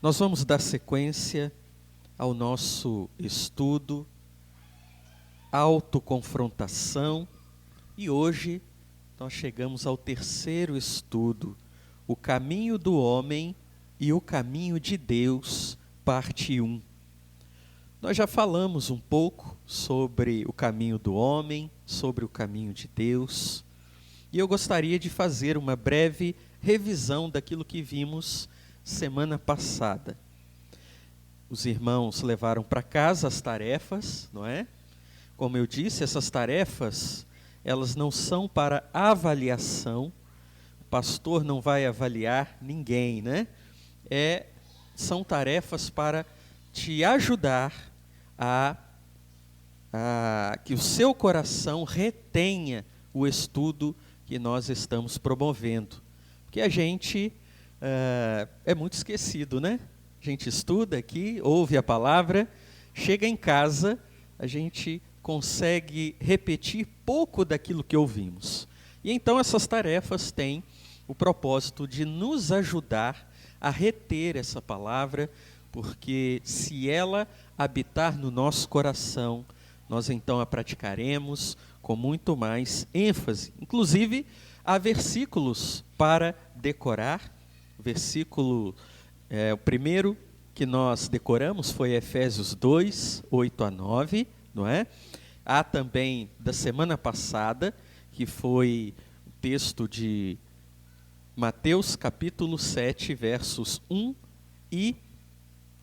Nós vamos dar sequência ao nosso estudo, autoconfrontação, e hoje nós chegamos ao terceiro estudo, o caminho do homem e o caminho de Deus, parte 1. Nós já falamos um pouco sobre o caminho do homem, sobre o caminho de Deus, e eu gostaria de fazer uma breve revisão daquilo que vimos semana passada. Os irmãos levaram para casa as tarefas, não é? Como eu disse, essas tarefas, elas não são para avaliação. O pastor não vai avaliar ninguém, né? São tarefas para te ajudar a que o seu coração retenha o estudo que nós estamos promovendo. Porque a gente é muito esquecido, né? A gente estuda aqui, ouve a palavra, chega em casa, a gente consegue repetir pouco daquilo que ouvimos. E então essas tarefas têm o propósito de nos ajudar a reter essa palavra, porque se ela habitar no nosso coração, nós então a praticaremos com muito mais ênfase. Inclusive, há versículos para decorar. O primeiro que nós decoramos foi Efésios 2, 8-9, não é? Há também da semana passada, que foi o texto de Mateus capítulo 7, versos 1 e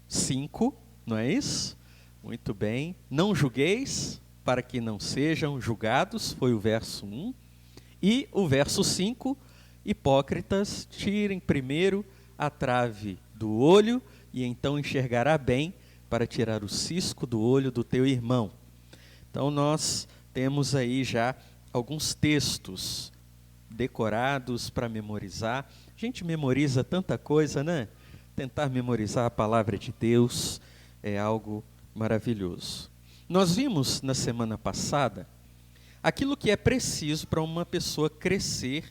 5, não é isso? Muito bem. Não julgueis, para que não sejam julgados, foi o verso 1. E o verso 5, hipócritas, tirem primeiro a trave do olho, e então enxergará bem para tirar o cisco do olho do teu irmão. Então nós temos aí já alguns textos decorados para memorizar. A gente memoriza tanta coisa, né? Tentar memorizar a palavra de Deus é algo maravilhoso. Nós vimos na semana passada aquilo que é preciso para uma pessoa crescer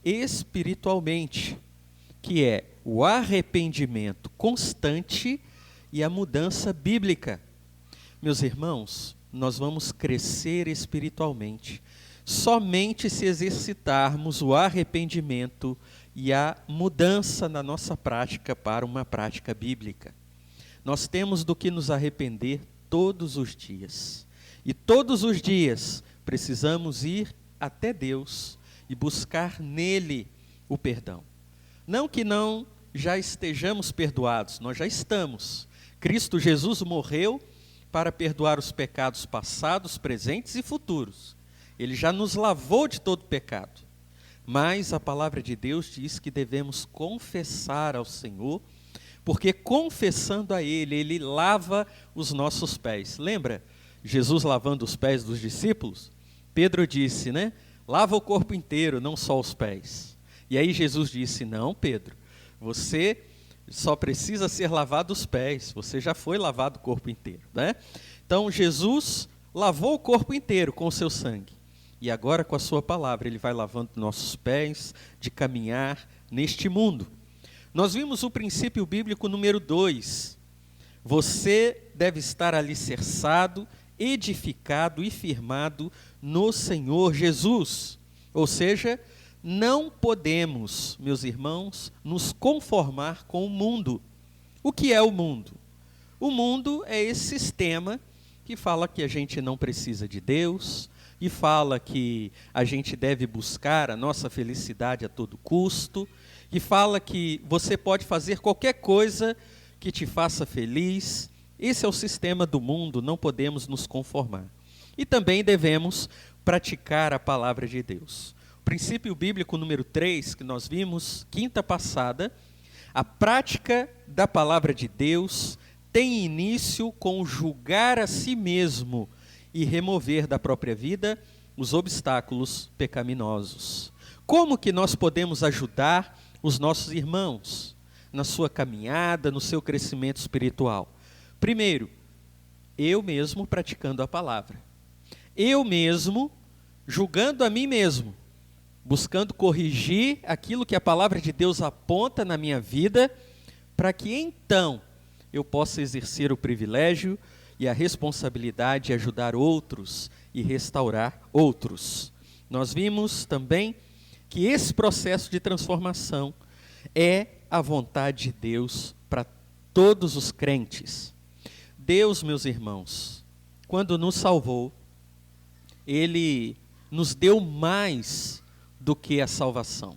espiritualmente, que é o arrependimento constante e a mudança bíblica. Meus irmãos, nós vamos crescer espiritualmente somente se exercitarmos o arrependimento e a mudança na nossa prática para uma prática bíblica. Nós temos do que nos arrepender todos os dias. E todos os dias precisamos ir até Deus e buscar nele o perdão. Não que não já estejamos perdoados, nós já estamos. Cristo Jesus morreu para perdoar os pecados passados, presentes e futuros. Ele já nos lavou de todo pecado. Mas a palavra de Deus diz que devemos confessar ao Senhor, porque confessando a Ele, Ele lava os nossos pés. Lembra Jesus lavando os pés dos discípulos? Pedro disse, né? Lava o corpo inteiro, não só os pés. E aí Jesus disse, não, Pedro, você só precisa ser lavado os pés, você já foi lavado o corpo inteiro, né? Então Jesus lavou o corpo inteiro com o seu sangue. E agora com a sua palavra Ele vai lavando nossos pés de caminhar neste mundo. Nós vimos o princípio bíblico número 2. Você deve estar alicerçado, edificado e firmado no Senhor Jesus. Ou seja, não podemos, meus irmãos, nos conformar com o mundo. O que é o mundo? O mundo é esse sistema que fala que a gente não precisa de Deus, e fala que a gente deve buscar a nossa felicidade a todo custo, e fala que você pode fazer qualquer coisa que te faça feliz. Esse é o sistema do mundo, não podemos nos conformar. E também devemos praticar a palavra de Deus. O princípio bíblico número 3, que nós vimos quinta passada, a prática da palavra de Deus tem início com julgar a si mesmo e remover da própria vida os obstáculos pecaminosos. Como que nós podemos ajudar os nossos irmãos na sua caminhada, no seu crescimento espiritual? Primeiro, eu mesmo praticando a palavra. Eu mesmo julgando a mim mesmo, buscando corrigir aquilo que a palavra de Deus aponta na minha vida, para que então eu possa exercer o privilégio e a responsabilidade de ajudar outros e restaurar outros. Nós vimos também que esse processo de transformação é a vontade de Deus para todos os crentes. Deus, meus irmãos, quando nos salvou, Ele nos deu mais do que a salvação.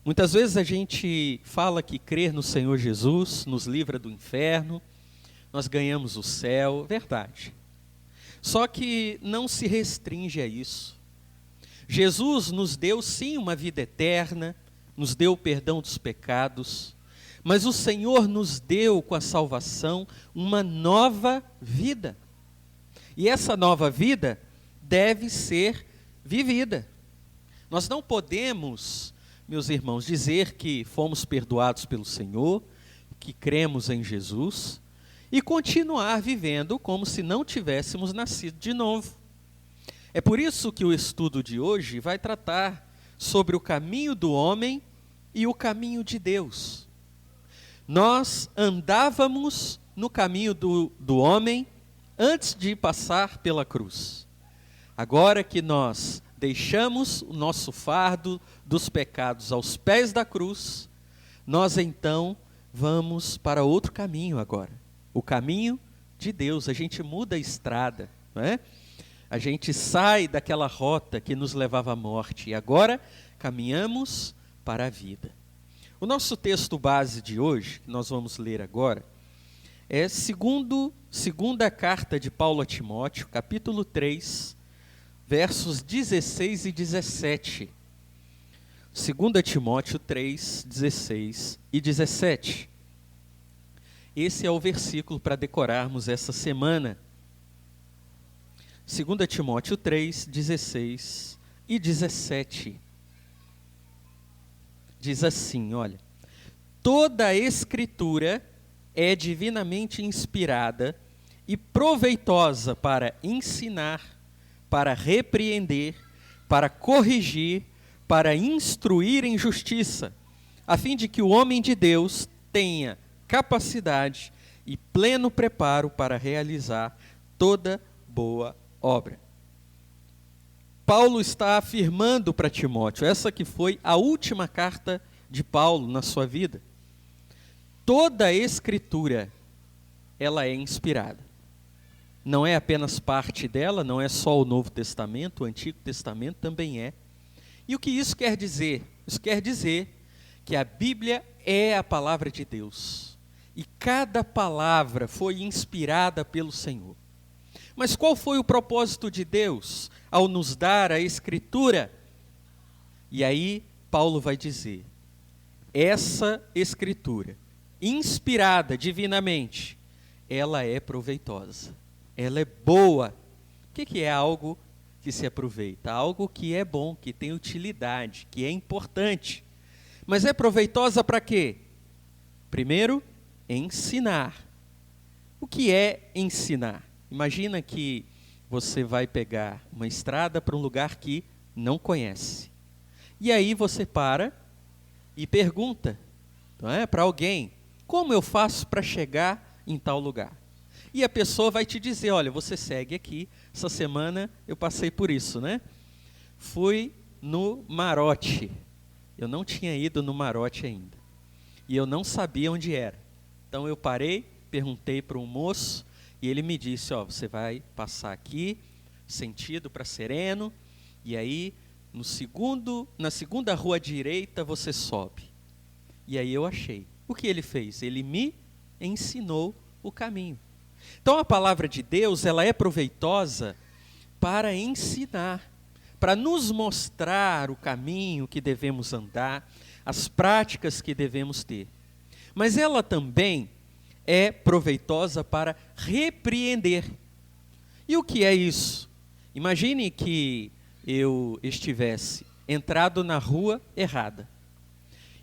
Muitas vezes a gente fala que crer no Senhor Jesus nos livra do inferno, nós ganhamos o céu, verdade. Só que não se restringe a isso. Jesus nos deu sim uma vida eterna, nos deu o perdão dos pecados, mas o Senhor nos deu com a salvação uma nova vida. E essa nova vida deve ser vivida. Nós não podemos, meus irmãos, dizer que fomos perdoados pelo Senhor, que cremos em Jesus, e continuar vivendo como se não tivéssemos nascido de novo. É por isso que o estudo de hoje vai tratar sobre o caminho do homem e o caminho de Deus. Nós andávamos no caminho do homem antes de passar pela cruz. Agora que nós deixamos o nosso fardo dos pecados aos pés da cruz, nós então vamos para outro caminho agora. O caminho de Deus, a gente muda a estrada, não é? A gente sai daquela rota que nos levava à morte e agora caminhamos para a vida. O nosso texto base de hoje, que nós vamos ler agora, é segunda carta de Paulo a Timóteo, capítulo 3, versos 16 e 17. 2 Timóteo 3, 16 e 17. Esse é o versículo para decorarmos essa semana. 2 Timóteo 3, 16 e 17. Diz assim, olha: toda a Escritura é divinamente inspirada e proveitosa para ensinar, para repreender, para corrigir, para instruir em justiça, a fim de que o homem de Deus tenha capacidade e pleno preparo para realizar toda boa obra. Paulo está afirmando para Timóteo, essa que foi a última carta de Paulo na sua vida. Toda a Escritura, ela é inspirada. Não é apenas parte dela, não é só o Novo Testamento, o Antigo Testamento também é. E o que isso quer dizer? Isso quer dizer que a Bíblia é a palavra de Deus. E cada palavra foi inspirada pelo Senhor. Mas qual foi o propósito de Deus ao nos dar a Escritura? E aí Paulo vai dizer, essa Escritura, inspirada divinamente, ela é proveitosa, ela é boa. O que é algo que se aproveita? Algo que é bom, que tem utilidade, que é importante. Mas é proveitosa para quê? Primeiro, ensinar. O que é ensinar? Imagina que você vai pegar uma estrada para um lugar que não conhece. E aí você para e pergunta, não é, para alguém, como eu faço para chegar em tal lugar? E a pessoa vai te dizer, olha, você segue aqui, essa semana eu passei por isso, né? Fui no Marote. Eu não tinha ido no Marote ainda. E eu não sabia onde era. Então eu parei, perguntei para um moço, e ele me disse, ó, você vai passar aqui, sentido para Sereno, e aí na segunda rua à direita você sobe. E aí eu achei. O que ele fez? Ele me ensinou o caminho. Então a palavra de Deus, ela é proveitosa para ensinar, para nos mostrar o caminho que devemos andar, as práticas que devemos ter. Mas ela também é proveitosa para repreender. E o que é isso? Imagine que eu estivesse entrado na rua errada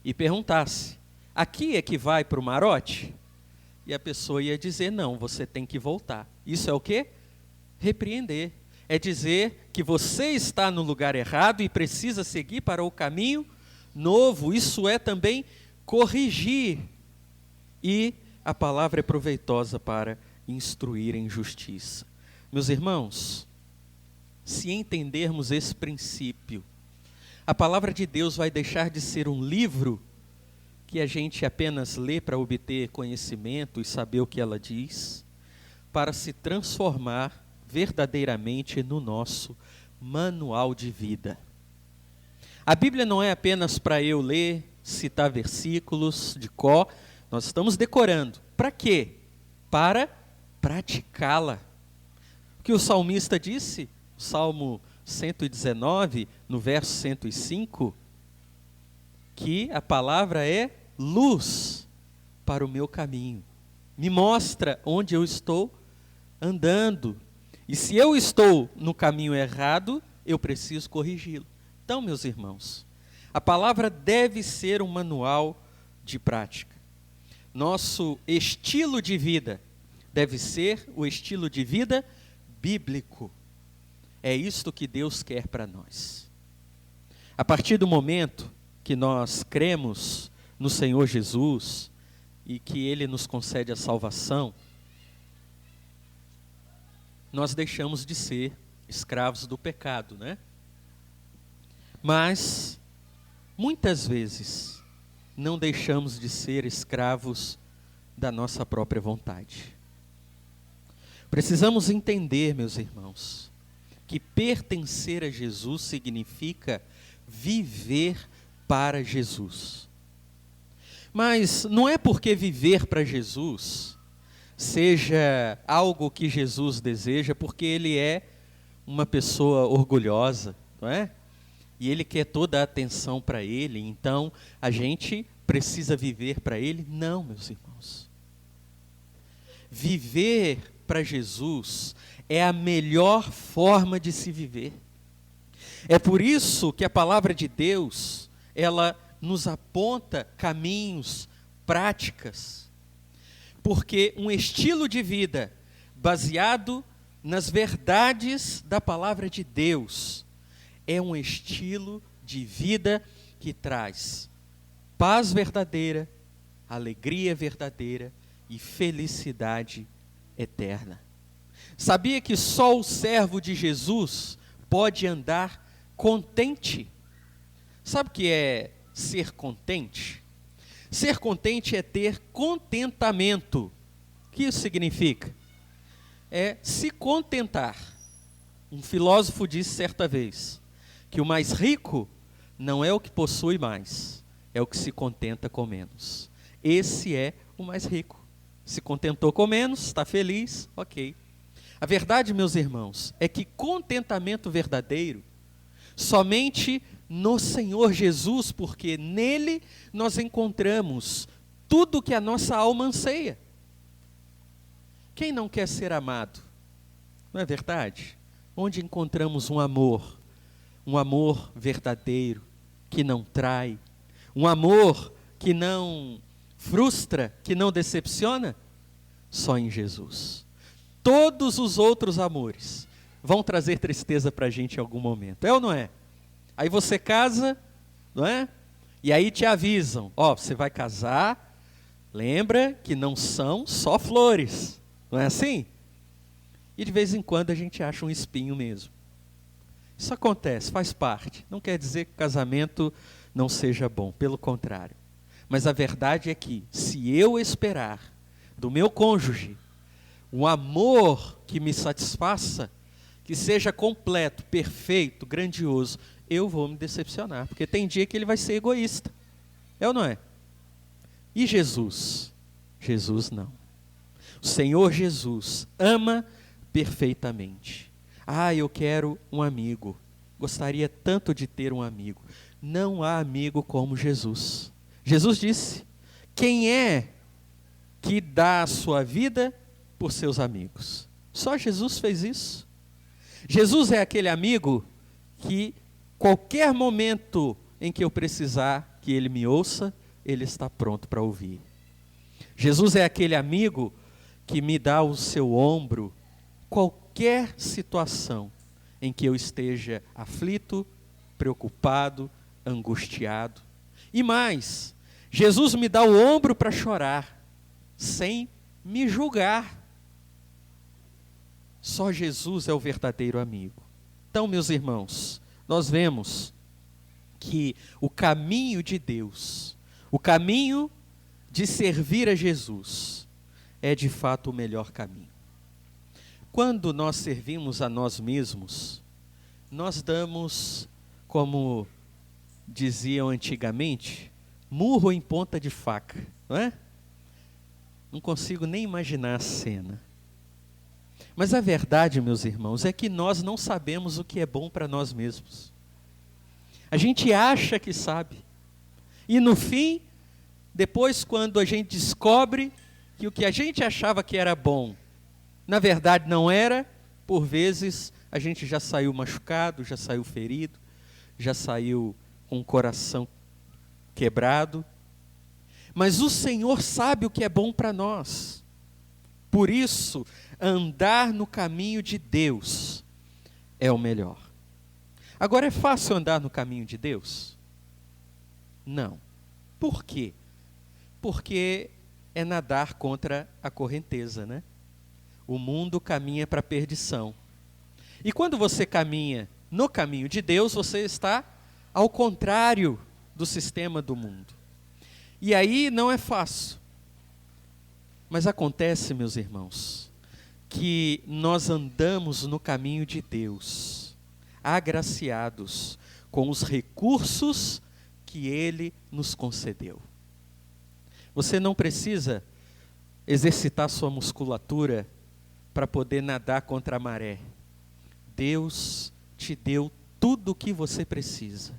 e perguntasse, aqui é que vai para o Marote? E a pessoa ia dizer, não, você tem que voltar. Isso é o quê? Repreender. É dizer que você está no lugar errado e precisa seguir para o caminho novo. Isso é também corrigir. e a palavra é proveitosa para instruir em justiça. Meus irmãos, se entendermos esse princípio, a palavra de Deus vai deixar de ser um livro que a gente apenas lê para obter conhecimento e saber o que ela diz, para se transformar verdadeiramente no nosso manual de vida. A Bíblia não é apenas para eu ler, citar versículos de cor, nós estamos decorando. Para quê? Para praticá-la. O que o salmista disse, Salmo 119, no verso 105, que a palavra é luz para o meu caminho. Me mostra onde eu estou andando. E se eu estou no caminho errado, eu preciso corrigi-lo. Então, meus irmãos, a palavra deve ser um manual de prática. Nosso estilo de vida deve ser o estilo de vida bíblico. É isto que Deus quer para nós. A partir do momento que nós cremos no Senhor Jesus e que Ele nos concede a salvação, nós deixamos de ser escravos do pecado, né? Mas, muitas vezes, não deixamos de ser escravos da nossa própria vontade. Precisamos entender, meus irmãos, que pertencer a Jesus significa viver para Jesus. Mas não é porque viver para Jesus seja algo que Jesus deseja, porque Ele é uma pessoa orgulhosa, não é? E Ele quer toda a atenção para Ele, então a gente precisa viver para Ele? Não, meus irmãos. Viver para Jesus é a melhor forma de se viver. É por isso que a palavra de Deus, ela nos aponta caminhos, práticas, porque um estilo de vida baseado nas verdades da palavra de Deus é um estilo de vida que traz paz verdadeira, alegria verdadeira e felicidade eterna. Sabia que só o servo de Jesus pode andar contente? Sabe o que é ser contente? Ser contente é ter contentamento. O que isso significa? É se contentar. Um filósofo disse certa vez que o mais rico não é o que possui mais, é o que se contenta com menos. Esse é o mais rico. Se contentou com menos, está feliz, ok. A verdade, meus irmãos, é que contentamento verdadeiro somente no Senhor Jesus, porque nele nós encontramos tudo que a nossa alma anseia. Quem não quer ser amado? Não é verdade? Onde encontramos um amor verdadeiro, que não trai, um amor que não frustra, que não decepciona? Só em Jesus. Todos os outros amores vão trazer tristeza para a gente em algum momento, é ou não é? Aí você casa, não é? E aí te avisam, você vai casar, lembra que não são só flores, não é assim? E de vez em quando a gente acha um espinho mesmo. Isso acontece, faz parte. Não quer dizer que o casamento não seja bom, pelo contrário. Mas a verdade é que, se eu esperar do meu cônjuge um amor que me satisfaça, que seja completo, perfeito, grandioso, eu vou me decepcionar, porque tem dia que ele vai ser egoísta. É ou não é? E Jesus? Jesus não. O Senhor Jesus ama perfeitamente. Eu quero um amigo. Gostaria tanto de ter um amigo. Não há amigo como Jesus. Jesus disse: quem é que dá a sua vida por seus amigos? Só Jesus fez isso. Jesus é aquele amigo que qualquer momento em que eu precisar que Ele me ouça, Ele está pronto para ouvir. Jesus é aquele amigo que me dá o seu ombro, qualquer situação em que eu esteja aflito, preocupado, angustiado. E mais, Jesus me dá o ombro para chorar. sem me julgar. Só Jesus é o verdadeiro amigo. Então, meus irmãos, nós vemos que o caminho de Deus, o caminho de servir a Jesus, é de fato o melhor caminho. Quando nós servimos a nós mesmos, nós damos, como diziam antigamente, murro em ponta de faca, não é? Não consigo nem imaginar a cena. Mas a verdade, meus irmãos, é que nós não sabemos o que é bom para nós mesmos. A gente acha que sabe. E no fim, depois quando a gente descobre que o que a gente achava que era bom, na verdade não era, por vezes a gente já saiu machucado, já saiu ferido, já saiu com o coração quebrado. Mas o Senhor sabe o que é bom para nós. Por isso, andar no caminho de Deus é o melhor. Agora, é fácil andar no caminho de Deus? Não. Por quê? Porque é nadar contra a correnteza, né? O mundo caminha para a perdição. E quando você caminha no caminho de Deus, você está ao contrário do sistema do mundo. E aí não é fácil. Mas acontece, meus irmãos, que nós andamos no caminho de Deus, agraciados com os recursos que Ele nos concedeu. Você não precisa exercitar sua musculatura para poder nadar contra a maré. Deus te deu tudo o que você precisa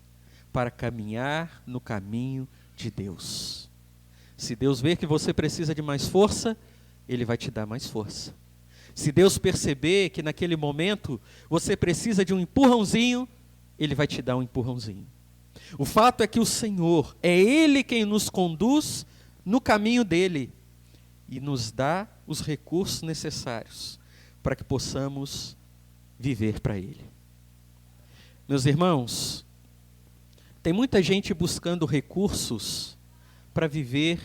para caminhar no caminho de Deus. Se Deus ver que você precisa de mais força, Ele vai te dar mais força. Se Deus perceber que naquele momento você precisa de um empurrãozinho, Ele vai te dar um empurrãozinho. O fato é que o Senhor, é Ele quem nos conduz no caminho dEle e nos dá os recursos necessários para que possamos viver para Ele. Meus irmãos, tem muita gente buscando recursos para viver,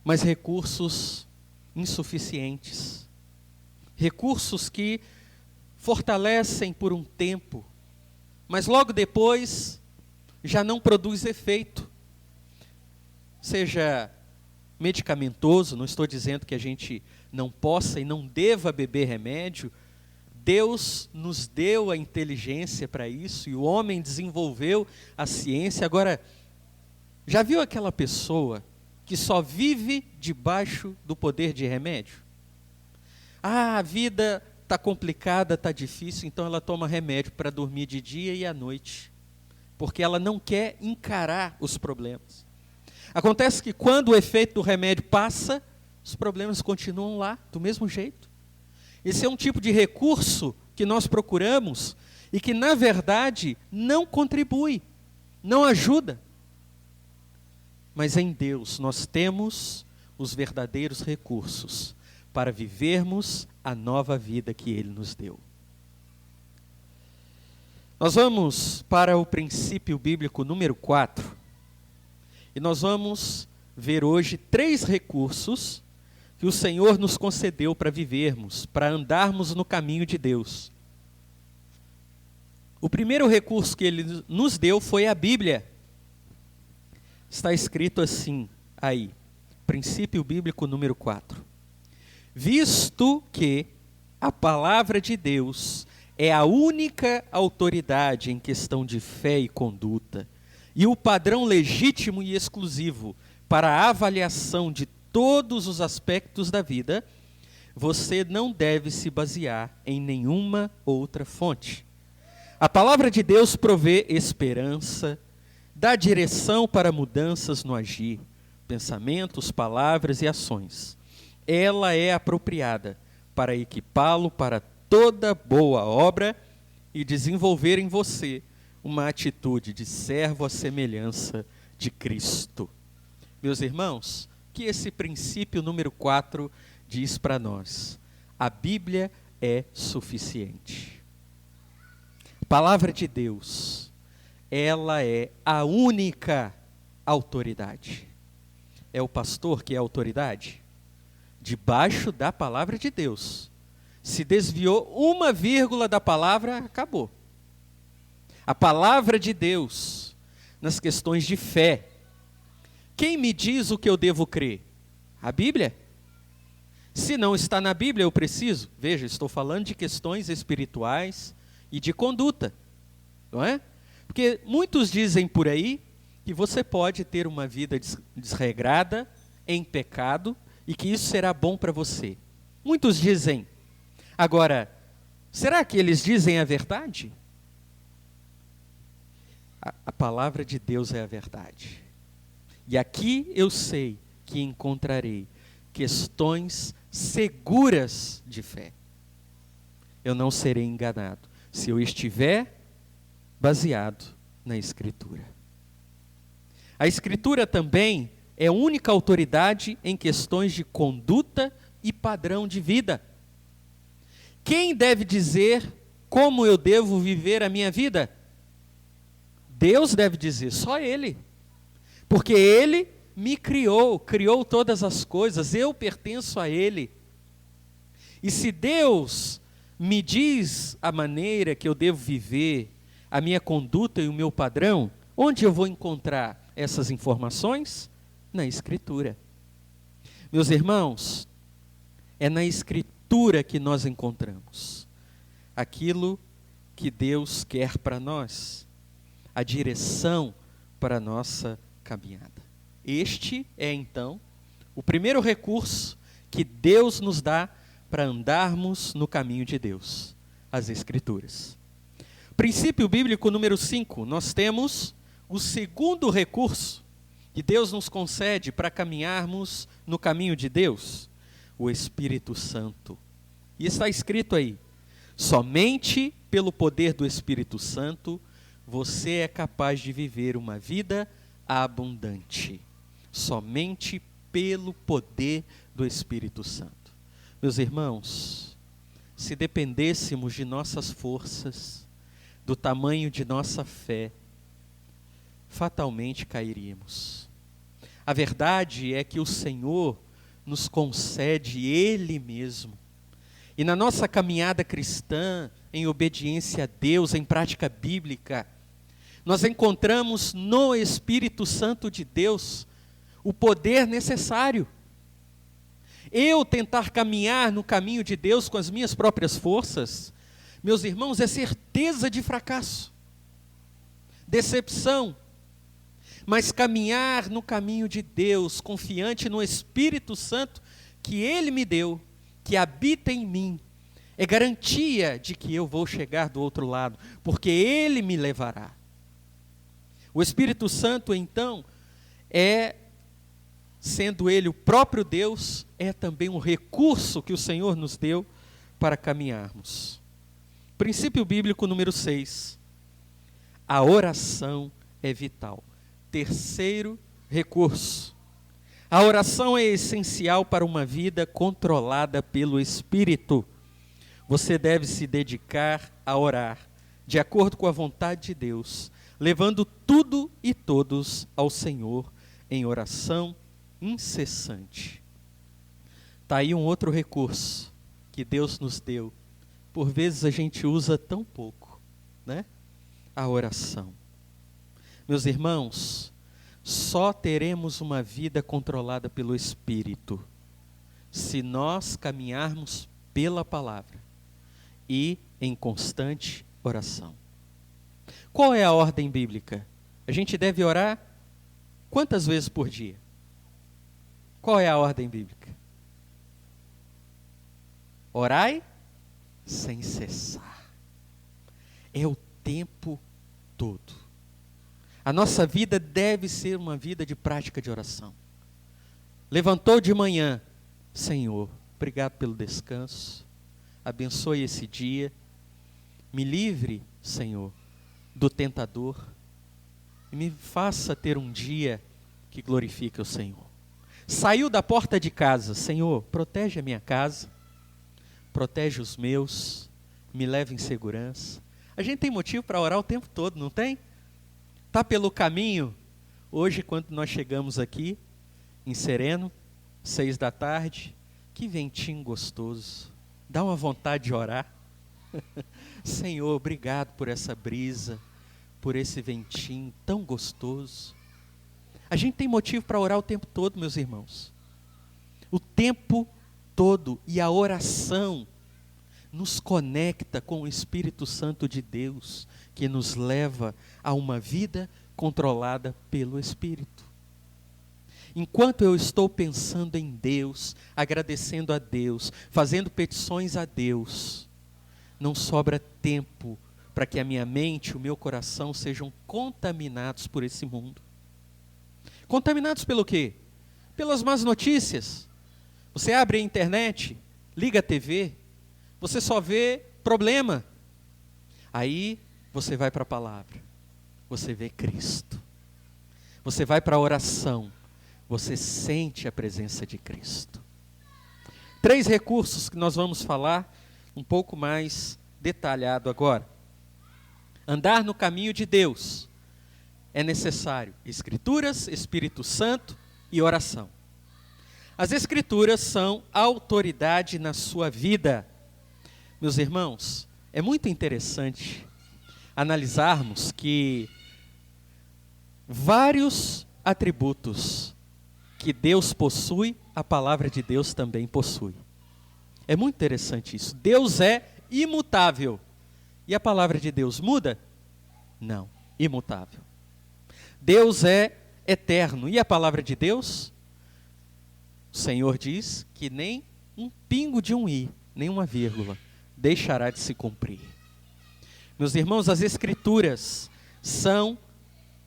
mas recursos insuficientes. Recursos que fortalecem por um tempo, mas logo depois já não produz efeito. Seja medicamentoso, não estou dizendo que a gente não possa e não deva beber remédio. Deus nos deu a inteligência para isso e o homem desenvolveu a ciência. Agora, já viu aquela pessoa que só vive debaixo do poder de remédio? Ah, a vida está complicada, está difícil, então ela toma remédio para dormir de dia e à noite, porque ela não quer encarar os problemas. Acontece que quando o efeito do remédio passa, os problemas continuam lá, do mesmo jeito. Esse é um tipo de recurso que nós procuramos e que, na verdade, não contribui, não ajuda. Mas em Deus nós temos os verdadeiros recursos para vivermos a nova vida que Ele nos deu. Nós vamos para o princípio bíblico número 4. E nós vamos ver hoje 3 recursos que o Senhor nos concedeu para vivermos, para andarmos no caminho de Deus. O primeiro recurso que Ele nos deu foi a Bíblia. Está escrito assim, aí, princípio bíblico número 4. Visto que a palavra de Deus é a única autoridade em questão de fé e conduta, e o padrão legítimo e exclusivo para a avaliação de todos os aspectos da vida, você não deve se basear em nenhuma outra fonte. A palavra de Deus provê esperança, dá direção para mudanças no agir, pensamentos, palavras e ações. Ela é apropriada para equipá-lo para toda boa obra e desenvolver em você uma atitude de servo à semelhança de Cristo. Meus irmãos, que esse princípio número 4 diz para nós: a Bíblia é suficiente. A palavra de Deus, ela é a única autoridade. é o pastor que é a autoridade? Debaixo da palavra de Deus. Se desviou uma vírgula da palavra, acabou. A palavra de Deus, nas questões de fé. Quem me diz o que eu devo crer? A Bíblia. Se não está na Bíblia, eu preciso. Veja, estou falando de questões espirituais e de conduta. Não é? Porque muitos dizem por aí que você pode ter uma vida desregrada, em pecado, e que isso será bom para você. Muitos dizem. Agora, será que eles dizem a verdade? A palavra de Deus é a verdade. E aqui eu sei que encontrarei questões seguras de fé. Eu não serei enganado se eu estiver baseado na Escritura. A Escritura também é a única autoridade em questões de conduta e padrão de vida. Quem deve dizer como eu devo viver a minha vida? Deus deve dizer, só Ele. Porque Ele me criou todas as coisas, eu pertenço a Ele. E se Deus me diz a maneira que eu devo viver, a minha conduta e o meu padrão, onde eu vou encontrar essas informações? Na Escritura. Meus irmãos, é na Escritura que nós encontramos aquilo que Deus quer para nós, a direção para a nossa caminhada. Este é, então, o primeiro recurso que Deus nos dá para andarmos no caminho de Deus, as Escrituras. Princípio bíblico número 5, nós temos o segundo recurso que Deus nos concede para caminharmos no caminho de Deus, o Espírito Santo. E está escrito aí, somente pelo poder do Espírito Santo, você é capaz de viver uma vida abundante. Somente pelo poder do Espírito Santo. Meus irmãos, se dependêssemos de nossas forças, do tamanho de nossa fé, fatalmente cairíamos. A verdade é que o Senhor nos concede Ele mesmo. E na nossa caminhada cristã, em obediência a Deus, em prática bíblica, nós encontramos no Espírito Santo de Deus o poder necessário. Eu tentar caminhar no caminho de Deus com as minhas próprias forças, meus irmãos, é certeza de fracasso, decepção. Mas caminhar no caminho de Deus, confiante no Espírito Santo que Ele me deu, que habita em mim, é garantia de que eu vou chegar do outro lado, porque Ele me levará. O Espírito Santo, então, sendo Ele o próprio Deus, é também um recurso que o Senhor nos deu para caminharmos. Princípio bíblico número 6. A oração é vital. Terceiro recurso. A oração é essencial para uma vida controlada pelo Espírito. Você deve se dedicar a orar, de acordo com a vontade de Deus, levando tudo e todos ao Senhor em oração incessante. Está aí um outro recurso que Deus nos deu. Por vezes a gente usa tão pouco, né? A oração. Meus irmãos, só teremos uma vida controlada pelo Espírito se nós caminharmos pela palavra e em constante oração. Qual é a ordem bíblica? A gente deve orar quantas vezes por dia? Qual é a ordem bíblica? Orai sem cessar. É o tempo todo. A nossa vida deve ser uma vida de prática de oração. Levantou de manhã, Senhor, obrigado pelo descanso, abençoe esse dia, me livre, Senhor, do tentador, e me faça ter um dia que glorifique o Senhor. Saiu da porta de casa, Senhor, protege a minha casa, protege os meus, me leve em segurança. A gente tem motivo para orar o tempo todo, não tem? Está pelo caminho, hoje quando nós chegamos aqui, em Sereno, 6 da tarde, que ventinho gostoso, dá uma vontade de orar. Senhor, obrigado por essa brisa, por esse ventinho tão gostoso. A gente tem motivo para orar o tempo todo, meus irmãos. O tempo todo. E a oração nos conecta com o Espírito Santo de Deus, que nos leva a uma vida controlada pelo Espírito. Enquanto eu estou pensando em Deus, agradecendo a Deus, fazendo petições a Deus, não sobra tempo para que a minha mente e o meu coração sejam contaminados por esse mundo. Contaminados pelo quê? Pelas más notícias. Você abre a internet, liga a TV, você só vê problema. Aí você vai para a palavra, você vê Cristo. Você vai para a oração, você sente a presença de Cristo. 3 recursos que nós vamos falar um pouco mais detalhado agora. Andar no caminho de Deus é necessário Escrituras, Espírito Santo e oração. As Escrituras são autoridade na sua vida. Meus irmãos, é muito interessante analisarmos que vários atributos que Deus possui, a palavra de Deus também possui. É muito interessante isso. Deus é imutável. E a palavra de Deus muda? Não, imutável. Deus é eterno. E a palavra de Deus? O Senhor diz que nem um pingo de um i, nem uma vírgula, deixará de se cumprir. Meus irmãos, as Escrituras são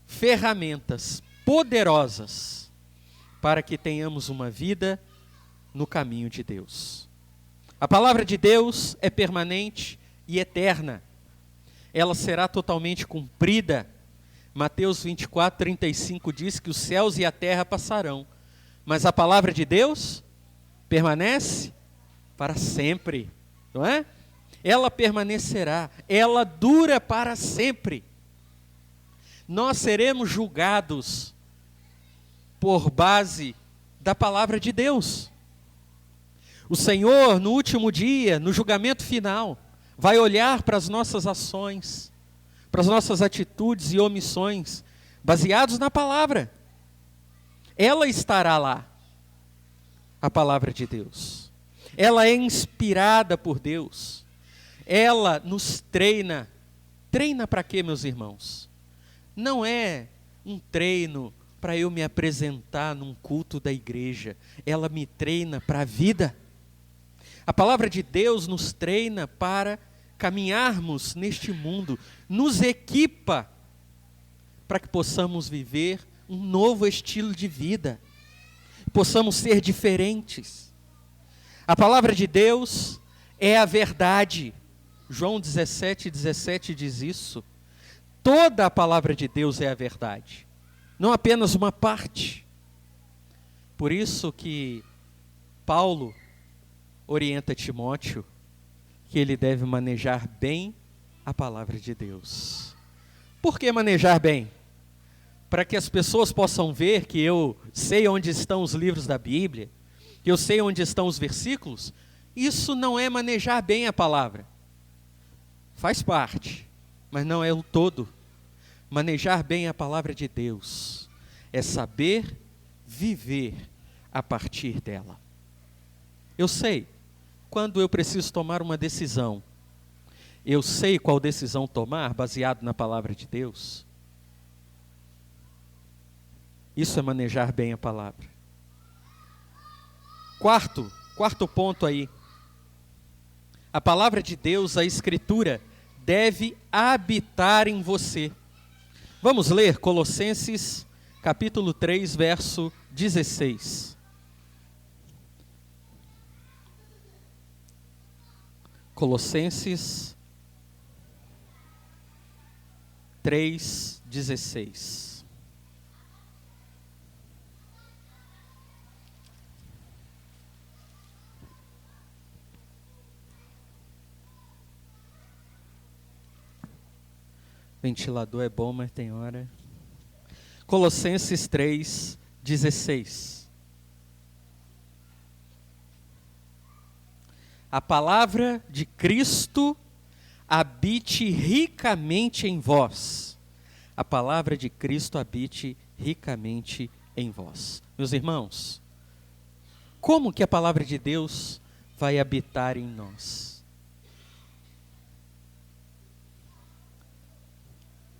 ferramentas poderosas para que tenhamos uma vida no caminho de Deus. A palavra de Deus é permanente e eterna. Ela será totalmente cumprida. Mateus 24:35 diz que os céus e a terra passarão, mas a palavra de Deus permanece para sempre, não é? Ela permanecerá, ela dura para sempre. Nós seremos julgados por base da palavra de Deus. O Senhor, no último dia, no julgamento final, vai olhar para as nossas ações, para as nossas atitudes e omissões, baseados na palavra. Ela estará lá, a palavra de Deus. Ela é inspirada por Deus. Ela nos treina. Treina para quê, meus irmãos? Não é um treino para eu me apresentar num culto da igreja. Ela me treina para a vida. A palavra de Deus nos treina para caminharmos neste mundo, nos equipa para que possamos viver um novo estilo de vida, possamos ser diferentes. A palavra de Deus é a verdade. João 17:17 diz isso. Toda a palavra de Deus é a verdade, não apenas uma parte. Por isso que Paulo orienta Timóteo que ele deve manejar bem a palavra de Deus. Por que manejar bem? Para que as pessoas possam ver que eu sei onde estão os livros da Bíblia, que eu sei onde estão os versículos. Isso não é manejar bem a palavra. Faz parte, mas não é o todo. Manejar bem a palavra de Deus é saber viver a partir dela. Eu sei quando eu preciso tomar uma decisão. Eu sei qual decisão tomar baseado na palavra de Deus. Isso é manejar bem a palavra. Quarto ponto aí. A palavra de Deus, a Escritura, deve habitar em você. Vamos ler Colossenses capítulo 3, verso 16. Colossenses 3:16. Ventilador é bom, mas tem hora. Colossenses 3:16. a palavra de Cristo habite ricamente em vós. A palavra de Cristo habite ricamente em vós. Meus irmãos, como que a palavra de Deus vai habitar em nós?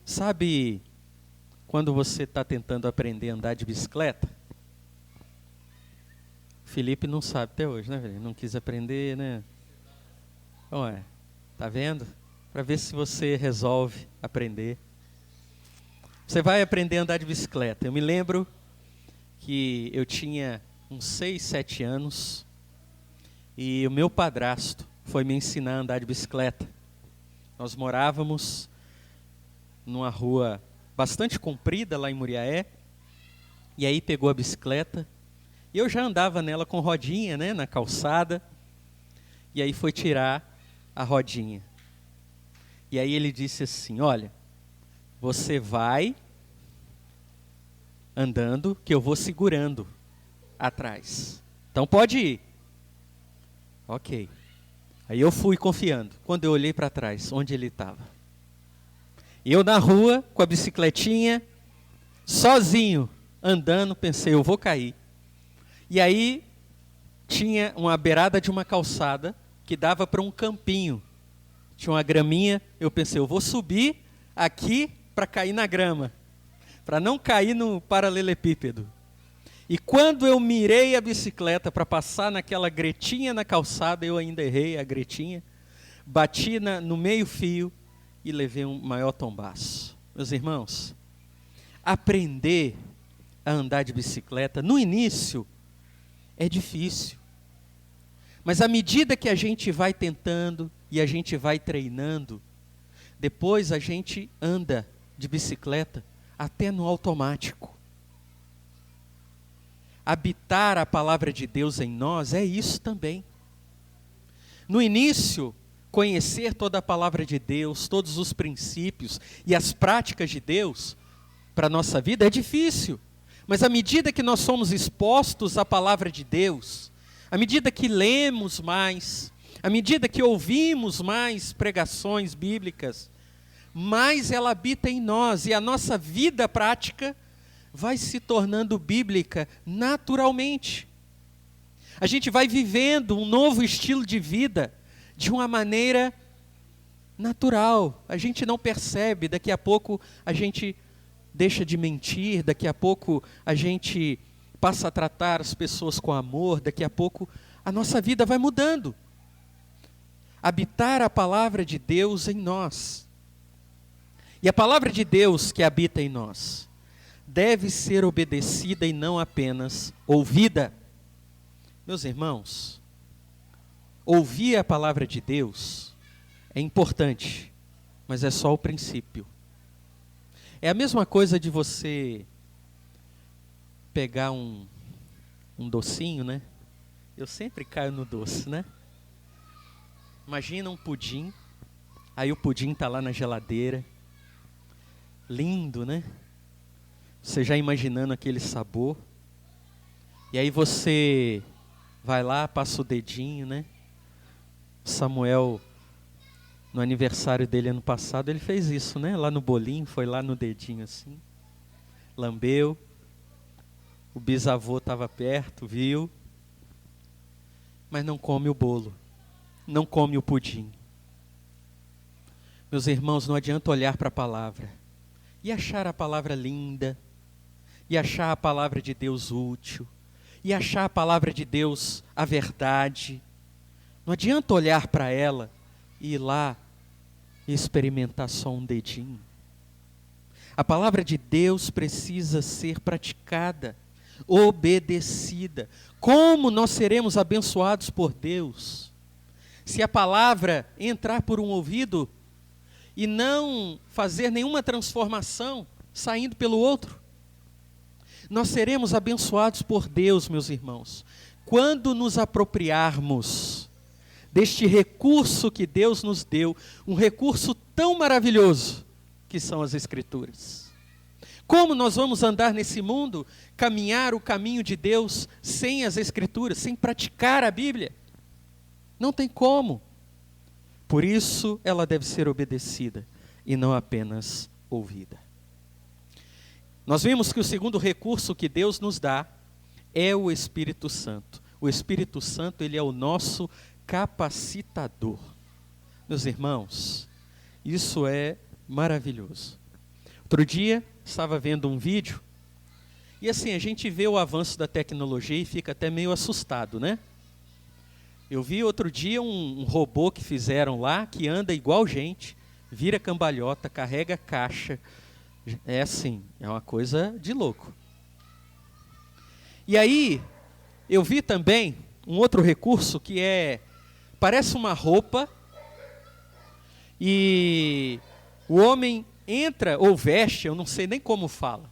Sabe quando você está tentando aprender a andar de bicicleta? Felipe não sabe até hoje, né, velho? Não quis aprender, né? Ué, tá vendo? Para ver se você resolve aprender. Você vai aprender a andar de bicicleta. Eu me lembro que eu tinha uns 6, 7 anos e o meu padrasto foi me ensinar a andar de bicicleta. Nós morávamos numa rua bastante comprida lá em Muriaé, e aí pegou a bicicleta, e eu já andava nela com rodinha, né, na calçada, e aí foi tirar a rodinha. E aí ele disse assim, olha, você vai andando, que eu vou segurando atrás. Então pode ir. Ok. Aí eu fui confiando. Quando eu olhei para trás, onde ele estava? Eu na rua, com a bicicletinha, sozinho, andando, pensei, eu vou cair. E aí tinha uma beirada de uma calçada que dava para um campinho. Tinha uma graminha, eu pensei, eu vou subir aqui para cair na grama, para não cair no paralelepípedo. E quando eu mirei a bicicleta para passar naquela gretinha na calçada, eu ainda errei a gretinha, bati no meio-fio e levei um maior tombaço. Meus irmãos, aprender a andar de bicicleta, no início, é difícil. Mas à medida que a gente vai tentando e a gente vai treinando, depois a gente anda de bicicleta até no automático. Habitar a palavra de Deus em nós é isso também. No início, conhecer toda a palavra de Deus, todos os princípios e as práticas de Deus para a nossa vida é difícil. Mas à medida que nós somos expostos à palavra de Deus, à medida que lemos mais, à medida que ouvimos mais pregações bíblicas, mais ela habita em nós e a nossa vida prática vai se tornando bíblica naturalmente. A gente vai vivendo um novo estilo de vida de uma maneira natural. A gente não percebe, daqui a pouco a gente deixa de mentir, daqui a pouco a gente passa a tratar as pessoas com amor, daqui a pouco a nossa vida vai mudando. Habitar a palavra de Deus em nós. E a palavra de Deus que habita em nós deve ser obedecida e não apenas ouvida. Meus irmãos, ouvir a palavra de Deus é importante, mas é só o princípio. É a mesma coisa de você pegar um docinho, né? Eu sempre caio no doce, né? Imagina um pudim, aí o pudim está lá na geladeira, lindo, né? Você já imaginando aquele sabor, e aí você vai lá, passa o dedinho, né? Samuel, no aniversário dele ano passado, ele fez isso, né? Lá no bolinho, foi lá no dedinho assim, lambeu, o bisavô estava perto, viu, mas não come o bolo, não come o pudim. Meus irmãos, não adianta olhar para a palavra e achar a palavra linda, e achar a palavra de Deus útil, e achar a palavra de Deus a verdade. Não adianta olhar para ela e ir lá e experimentar só um dedinho. A palavra de Deus precisa ser praticada, obedecida. Como nós seremos abençoados por Deus se a palavra entrar por um ouvido e não fazer nenhuma transformação saindo pelo outro? Nós seremos abençoados por Deus, meus irmãos, quando nos apropriarmos deste recurso que Deus nos deu, um recurso tão maravilhoso que são as Escrituras. Como nós vamos andar nesse mundo, caminhar o caminho de Deus sem as Escrituras, sem praticar a Bíblia? Não tem como. Por isso ela deve ser obedecida e não apenas ouvida. Nós vimos que o segundo recurso que Deus nos dá é o Espírito Santo. O Espírito Santo, ele é o nosso capacitador. Meus irmãos, isso é maravilhoso. Outro dia, estava vendo um vídeo, e assim, a gente vê o avanço da tecnologia e fica até meio assustado, né? Eu vi outro dia um robô que fizeram lá, que anda igual gente, vira cambalhota, carrega caixa. É assim, é uma coisa de louco. E aí, eu vi também um outro recurso que parece uma roupa, e o homem entra ou veste, eu não sei nem como fala.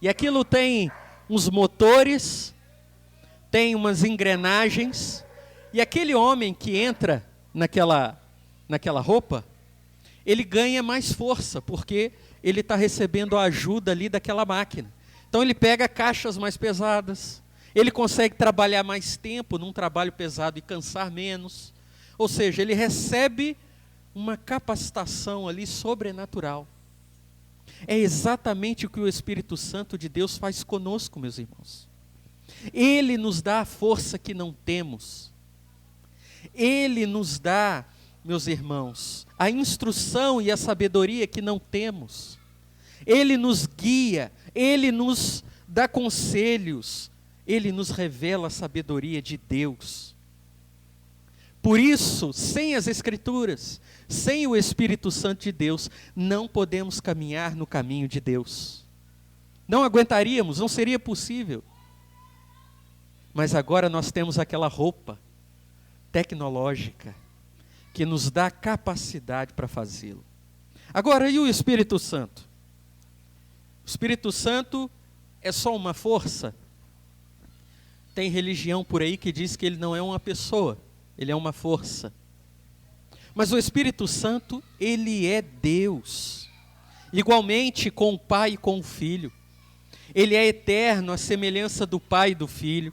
E aquilo tem uns motores, tem umas engrenagens, e aquele homem que entra naquela roupa, ele ganha mais força, porque ele está recebendo a ajuda ali daquela máquina. Então ele pega caixas mais pesadas, ele consegue trabalhar mais tempo num trabalho pesado e cansar menos. Ou seja, ele recebe uma capacitação ali sobrenatural. É exatamente o que o Espírito Santo de Deus faz conosco, meus irmãos. Ele nos dá a força que não temos. Ele nos dá, meus irmãos, a instrução e a sabedoria que não temos. Ele nos guia, Ele nos dá conselhos, Ele nos revela a sabedoria de Deus. Por isso, sem as Escrituras, sem o Espírito Santo de Deus, não podemos caminhar no caminho de Deus. Não aguentaríamos, não seria possível. Mas agora nós temos aquela roupa tecnológica que nos dá capacidade para fazê-lo. Agora, e o Espírito Santo? O Espírito Santo é só uma força? Tem religião por aí que diz que ele não é uma pessoa, ele é uma força. Mas o Espírito Santo, ele é Deus. Igualmente com o Pai e com o Filho. Ele é eterno, à semelhança do Pai e do Filho.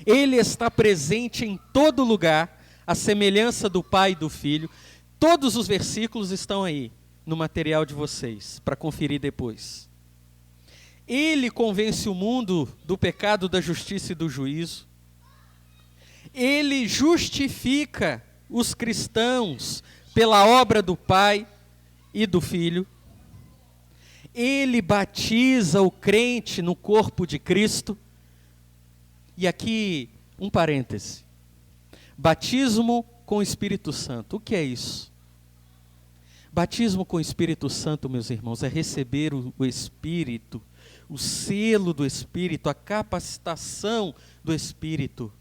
Ele está presente em todo lugar, à semelhança do Pai e do Filho. Todos os versículos estão aí, no material de vocês, para conferir depois. Ele convence o mundo do pecado, da justiça e do juízo. Ele justifica os cristãos pela obra do Pai e do Filho. Ele batiza o crente no corpo de Cristo. E aqui, um parêntese. Batismo com o Espírito Santo. O que é isso? Batismo com o Espírito Santo, meus irmãos, é receber o Espírito, o selo do Espírito, a capacitação do Espírito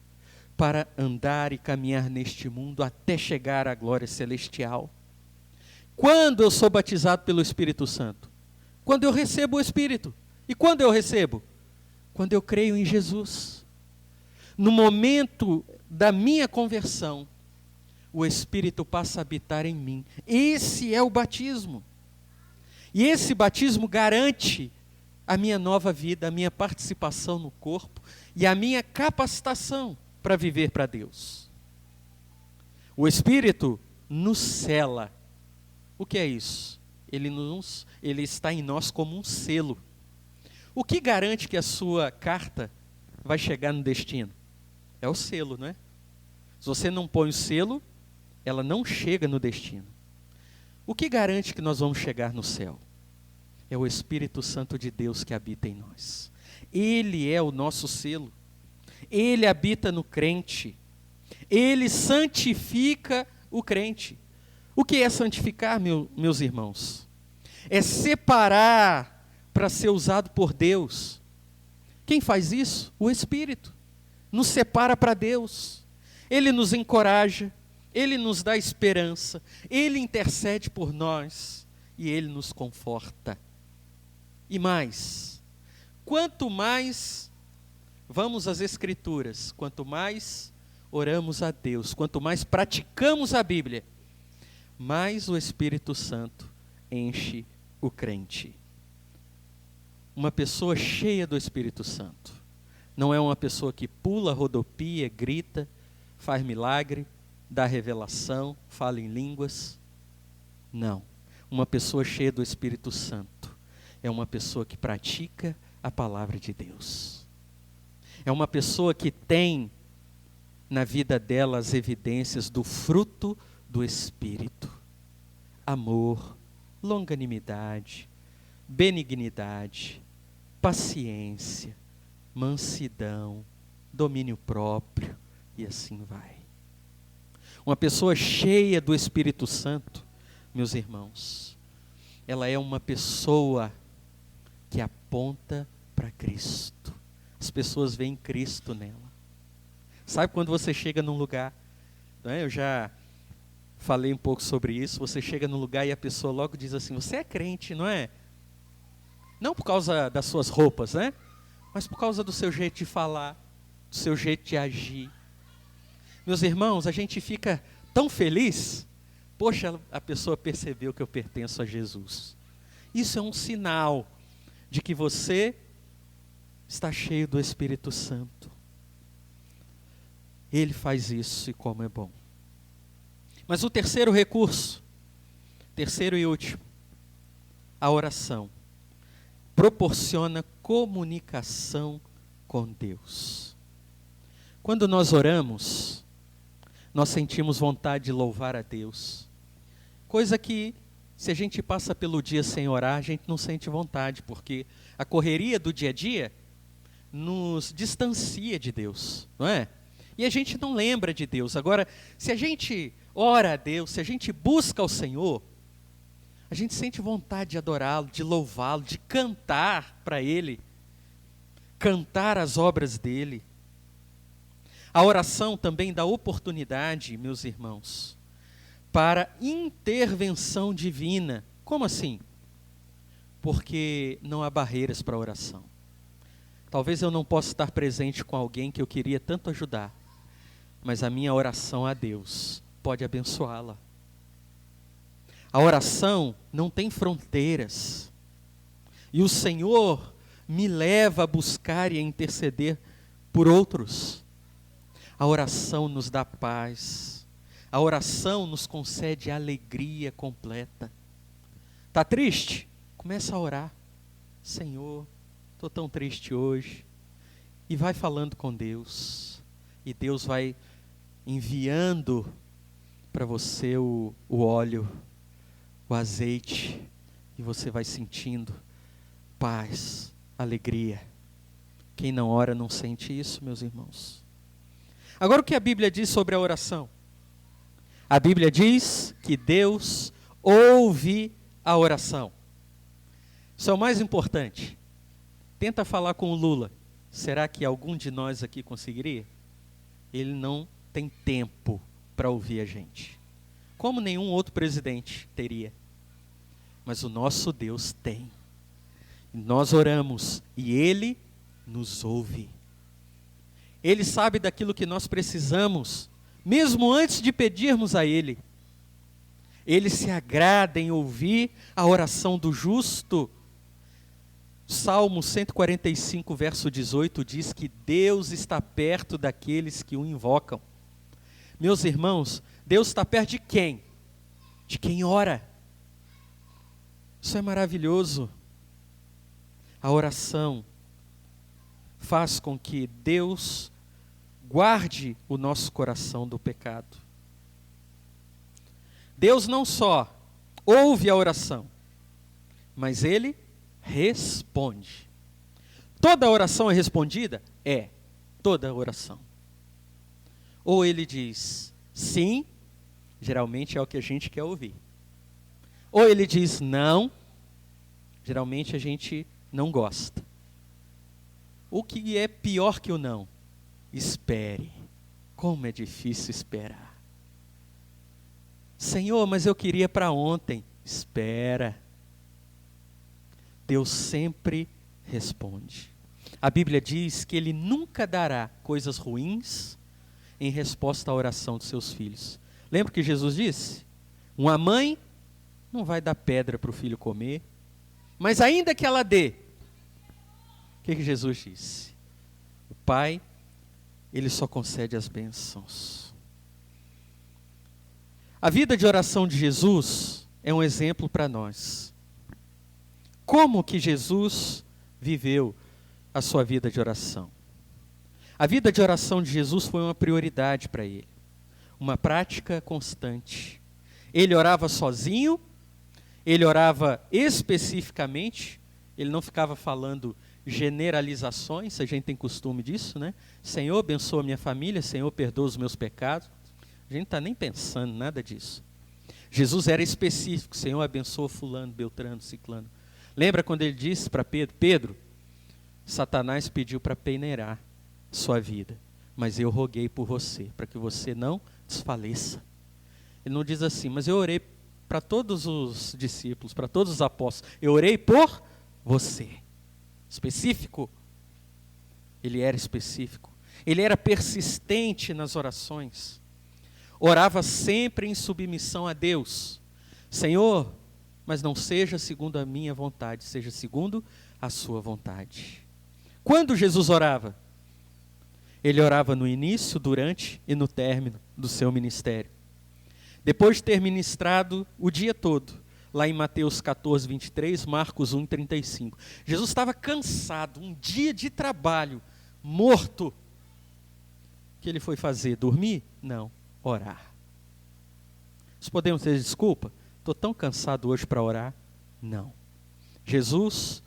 para andar e caminhar neste mundo até chegar à glória celestial. Quando eu sou batizado pelo Espírito Santo? Quando eu recebo o Espírito. E quando eu recebo? Quando eu creio em Jesus. No momento da minha conversão, o Espírito passa a habitar em mim. Esse é o batismo. E esse batismo garante a minha nova vida, a minha participação no corpo e a minha capacitação para viver para Deus. O Espírito nos sela. O que é isso? Ele está em nós como um selo. O que garante que a sua carta vai chegar no destino? É o selo, não é? Se você não põe o selo, ela não chega no destino. O que garante que nós vamos chegar no céu? É o Espírito Santo de Deus que habita em nós. Ele é o nosso selo. Ele habita no crente. Ele santifica o crente. O que é santificar, meus irmãos? É separar para ser usado por Deus. Quem faz isso? O Espírito. Nos separa para Deus. Ele nos encoraja. Ele nos dá esperança. Ele intercede por nós. E Ele nos conforta. E mais, quanto mais vamos às Escrituras, quanto mais oramos a Deus, quanto mais praticamos a Bíblia, mais o Espírito Santo enche o crente. Uma pessoa cheia do Espírito Santo não é uma pessoa que pula, rodopia, grita, faz milagre, dá revelação, fala em línguas. Não. Uma pessoa cheia do Espírito Santo é uma pessoa que pratica a palavra de Deus. É uma pessoa que tem na vida dela as evidências do fruto do Espírito. Amor, longanimidade, benignidade, paciência, mansidão, domínio próprio e assim vai. Uma pessoa cheia do Espírito Santo, meus irmãos, ela é uma pessoa que aponta para Cristo. As pessoas veem Cristo nela. Sabe quando você chega num lugar, não é? Eu já falei um pouco sobre isso, você chega num lugar e a pessoa logo diz assim, você é crente, não é? Não por causa das suas roupas, né? Mas por causa do seu jeito de falar, do seu jeito de agir. Meus irmãos, a gente fica tão feliz, poxa, a pessoa percebeu que eu pertenço a Jesus. Isso é um sinal de que você está cheio do Espírito Santo. Ele faz isso e como é bom. Mas o terceiro recurso, terceiro e último, a oração, proporciona comunicação com Deus. Quando nós oramos, nós sentimos vontade de louvar a Deus. Coisa que, se a gente passa pelo dia sem orar, a gente não sente vontade, porque a correria do dia a dia nos distancia de Deus, não é? E a gente não lembra de Deus. Agora, se a gente ora a Deus, se a gente busca o Senhor, a gente sente vontade de adorá-lo, de louvá-lo, de cantar para Ele, cantar as obras dEle. A oração também dá oportunidade, meus irmãos, para intervenção divina. Como assim? Porque não há barreiras para a oração. Talvez eu não possa estar presente com alguém que eu queria tanto ajudar, mas a minha oração a Deus pode abençoá-la. A oração não tem fronteiras. E o Senhor me leva a buscar e a interceder por outros. A oração nos dá paz. A oração nos concede alegria completa. Está triste? Começa a orar. Senhor, estou tão triste hoje. E vai falando com Deus. E Deus vai enviando para você o óleo, o azeite. E você vai sentindo paz, alegria. Quem não ora não sente isso, meus irmãos. Agora o que a Bíblia diz sobre a oração? A Bíblia diz que Deus ouve a oração. Isso é o mais importante. Tenta falar com o Lula. Será que algum de nós aqui conseguiria? Ele não tem tempo para ouvir a gente. Como nenhum outro presidente teria. Mas o nosso Deus tem. Nós oramos e Ele nos ouve. Ele sabe daquilo que nós precisamos, mesmo antes de pedirmos a Ele. Ele se agrada em ouvir a oração do justo. Salmo 145, verso 18 diz que Deus está perto daqueles que o invocam. Meus irmãos, Deus está perto de quem? De quem ora. Isso é maravilhoso. A oração faz com que Deus guarde o nosso coração do pecado. Deus não só ouve a oração, mas Ele responde. Toda oração é respondida? É, toda oração. Ou Ele diz sim, geralmente é o que a gente quer ouvir. Ou Ele diz não, geralmente a gente não gosta. O que é pior que o não? Espere. Como é difícil esperar. Senhor, mas eu queria para ontem. Espera. Deus sempre responde. A Bíblia diz que Ele nunca dará coisas ruins em resposta à oração dos seus filhos. Lembra que Jesus disse? Uma mãe não vai dar pedra para o filho comer, mas ainda que ela dê, o que Jesus disse? O Pai, Ele só concede as bênçãos. A vida de oração de Jesus é um exemplo para nós. Como que Jesus viveu a sua vida de oração? A vida de oração de Jesus foi uma prioridade para ele, uma prática constante. Ele orava sozinho, ele orava especificamente, ele não ficava falando generalizações, a gente tem costume disso, né? Senhor, abençoa minha família, Senhor, perdoa os meus pecados. A gente não está nem pensando nada disso. Jesus era específico, Senhor, abençoa fulano, beltrano, ciclano. Lembra quando ele disse para Pedro, Pedro, Satanás pediu para peneirar sua vida, mas eu roguei por você, para que você não desfaleça. Ele não diz assim, mas eu orei para todos os discípulos, para todos os apóstolos, eu orei por você. Específico. Ele era específico. Ele era persistente nas orações. Orava sempre em submissão a Deus. Senhor, mas não seja segundo a minha vontade, seja segundo a sua vontade. Quando Jesus orava? Ele orava no início, durante e no término do seu ministério. Depois de ter ministrado o dia todo, lá em Mateus 14, 23, Marcos 1, 35. Jesus estava cansado, um dia de trabalho, morto. O que ele foi fazer? Dormir? Não, orar. Nós podemos ter desculpa? Estou tão cansado hoje para orar. Não. Jesus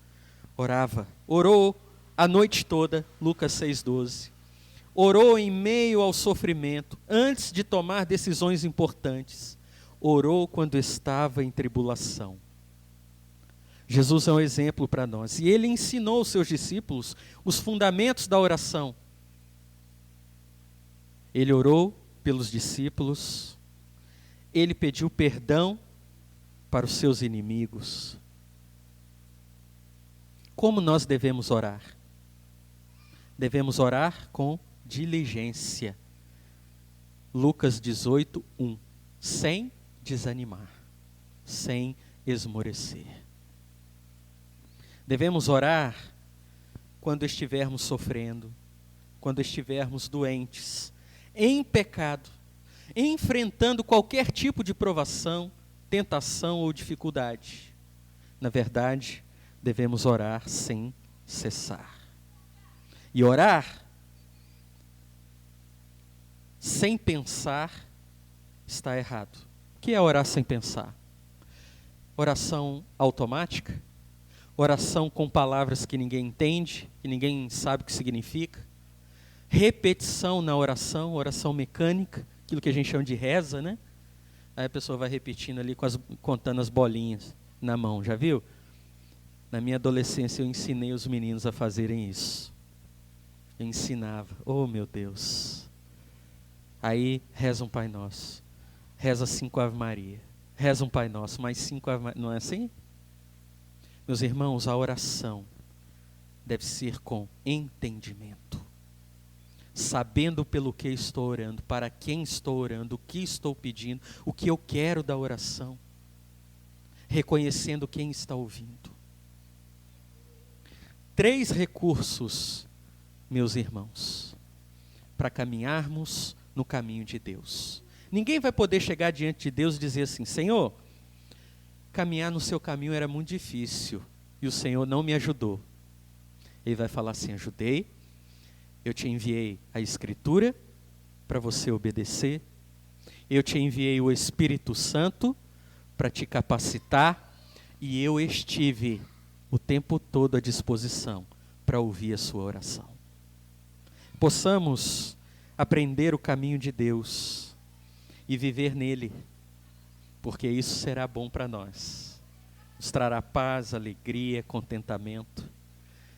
orava, orou a noite toda, Lucas 6,12. Orou em meio ao sofrimento, antes de tomar decisões importantes. Orou quando estava em tribulação. Jesus é um exemplo para nós. E ele ensinou aos seus discípulos os fundamentos da oração. Ele orou pelos discípulos. Ele pediu perdão para os seus inimigos. Como nós devemos orar? Devemos orar com diligência. Lucas 18, 1. Sem desanimar, sem esmorecer. Devemos orar quando estivermos sofrendo, quando estivermos doentes, em pecado, enfrentando qualquer tipo de provação, tentação ou dificuldade. Na verdade, devemos orar sem cessar. E orar sem pensar está errado. O que é orar sem pensar? Oração automática? Oração com palavras que ninguém entende, que ninguém sabe o que significa? Repetição na oração, oração mecânica, aquilo que a gente chama de reza, né? Aí a pessoa vai repetindo ali, contando as bolinhas na mão, já viu? Na minha adolescência eu ensinei os meninos a fazerem isso. Eu ensinava, oh meu Deus. Aí reza um Pai Nosso, reza 5 Ave Maria, reza um Pai Nosso, mais 5 Ave Maria, não é assim? Meus irmãos, a oração deve ser com entendimento. Sabendo pelo que estou orando, para quem estou orando, o que estou pedindo, o que eu quero da oração. Reconhecendo quem está ouvindo. 3 recursos, meus irmãos, para caminharmos no caminho de Deus. Ninguém vai poder chegar diante de Deus e dizer assim, Senhor, caminhar no seu caminho era muito difícil e o Senhor não me ajudou. Ele vai falar assim, ajudei, eu te enviei a Escritura para você obedecer, eu te enviei o Espírito Santo para te capacitar e eu estive o tempo todo à disposição para ouvir a sua oração. Possamos aprender o caminho de Deus e viver nele, porque isso será bom para nós. Nos trará paz, alegria, contentamento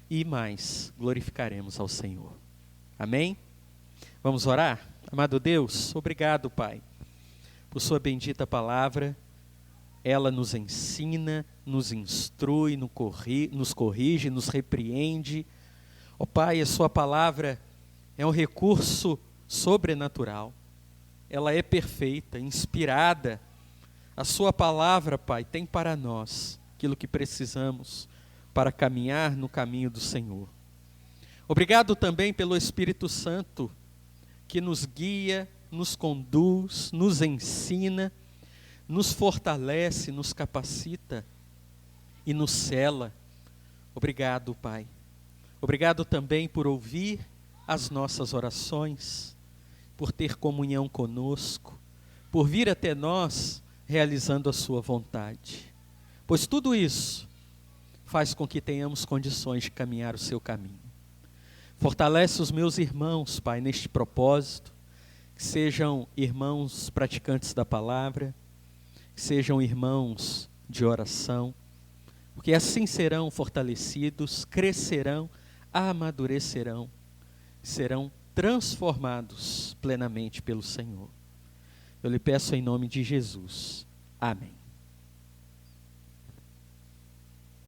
e mais, glorificaremos ao Senhor. Amém? Vamos orar? Amado Deus, obrigado, Pai, por sua bendita palavra. Ela nos ensina, nos instrui, nos corrige, nos repreende. Ó Pai, a sua palavra é um recurso sobrenatural. Ela é perfeita, inspirada. A sua palavra, Pai, tem para nós aquilo que precisamos para caminhar no caminho do Senhor. Obrigado também pelo Espírito Santo, que nos guia, nos conduz, nos ensina nos fortalece, nos capacita e nos cela. Obrigado, Pai. Obrigado também por ouvir as nossas orações, por ter comunhão conosco, por vir até nós realizando a sua vontade. Pois tudo isso faz com que tenhamos condições de caminhar o seu caminho. Fortalece os meus irmãos, Pai, neste propósito, que sejam irmãos praticantes da palavra, que sejam irmãos de oração, porque assim serão fortalecidos, crescerão, amadurecerão, serão transformados plenamente pelo Senhor. Eu lhe peço em nome de Jesus. Amém.